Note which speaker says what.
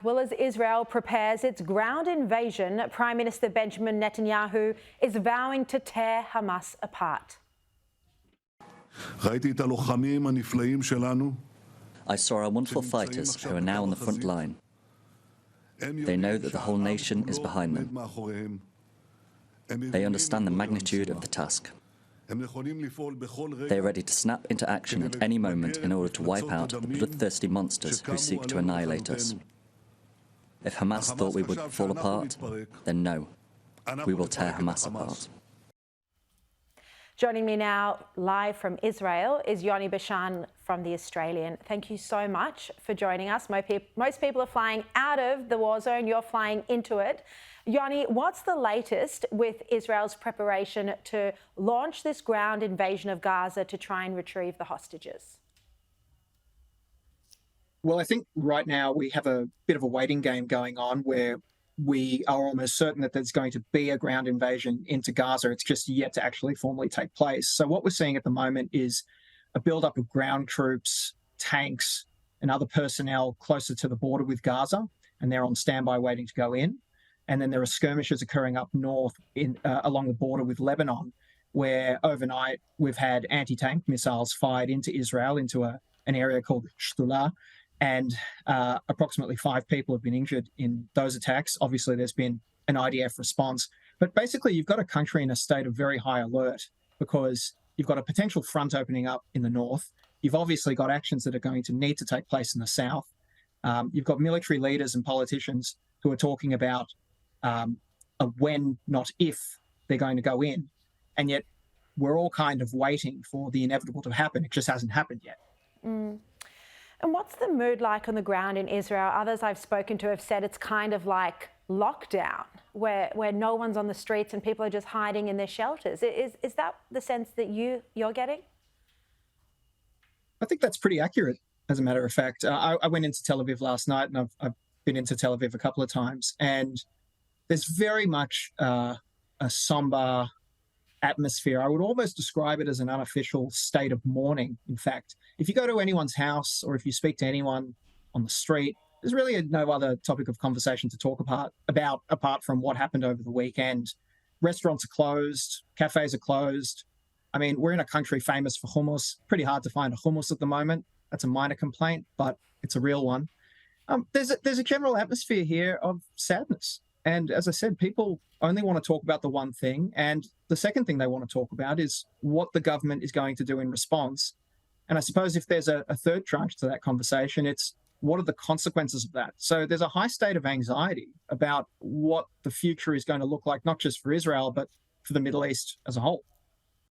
Speaker 1: Well, as Israel prepares its ground invasion, Prime Minister Benjamin Netanyahu is vowing to tear Hamas apart.
Speaker 2: I saw our wonderful fighters who are now on the front line. They know that the whole nation is behind them. They understand the magnitude of the task. They are ready to snap into action at any moment in order to wipe out the bloodthirsty monsters who seek to annihilate us. If Hamas thought we would fall apart, then no, we will tear Hamas apart.
Speaker 1: Joining me now live from Israel is Yoni Bashan from The Australian. Thank you so much for joining us. Most people are flying out of the war zone. You're flying into it. Yoni, what's the latest with Israel's preparation to launch this ground invasion of Gaza to try and retrieve the hostages?
Speaker 3: Well, I think right now we have a bit of a waiting game going on where we are almost certain that there's going to be a ground invasion into Gaza. It's just yet to actually formally take place. So what we're seeing at the moment is a buildup of ground troops, tanks, and other personnel closer to the border with Gaza, and they're on standby waiting to go in. And then there are skirmishes occurring up north along the border with Lebanon, where overnight we've had anti-tank missiles fired into Israel, into an area called Shtula, and approximately 5 people have been injured in those attacks. Obviously, there's been an IDF response. But basically, you've got a country in a state of very high alert because you've got a potential front opening up in the north. You've obviously got actions that are going to need to take place in the south. You've got military leaders and politicians who are talking about a when, not if, they're going to go in. And yet we're all kind of waiting for the inevitable to happen. It just hasn't happened yet.
Speaker 1: And what's the mood like on the ground in Israel? Others I've spoken to have said it's kind of like lockdown, where no one's on the streets and people are just hiding in their shelters. Is that the sense that you're getting?
Speaker 3: I think that's pretty accurate, as a matter of fact. I went into Tel Aviv last night, and I've been into Tel Aviv a couple of times, and there's very much a somber atmosphere. I would almost describe it as an unofficial state of mourning, in fact. If you go to anyone's house or if you speak to anyone on the street, there's really no other topic of conversation to talk about apart from what happened over the weekend. Restaurants are closed, cafes are closed. I mean, we're in a country famous for hummus. Pretty hard to find a hummus at the moment. That's a minor complaint, but it's a real one. There's a general atmosphere here of sadness. And as I said, people only want to talk about the one thing. And the second thing they want to talk about is what the government is going to do in response. And I suppose if there's a third tranche to that conversation, it's what are the consequences of that? So there's a high state of anxiety about what the future is going to look like, not just for Israel, but for the Middle East as a whole.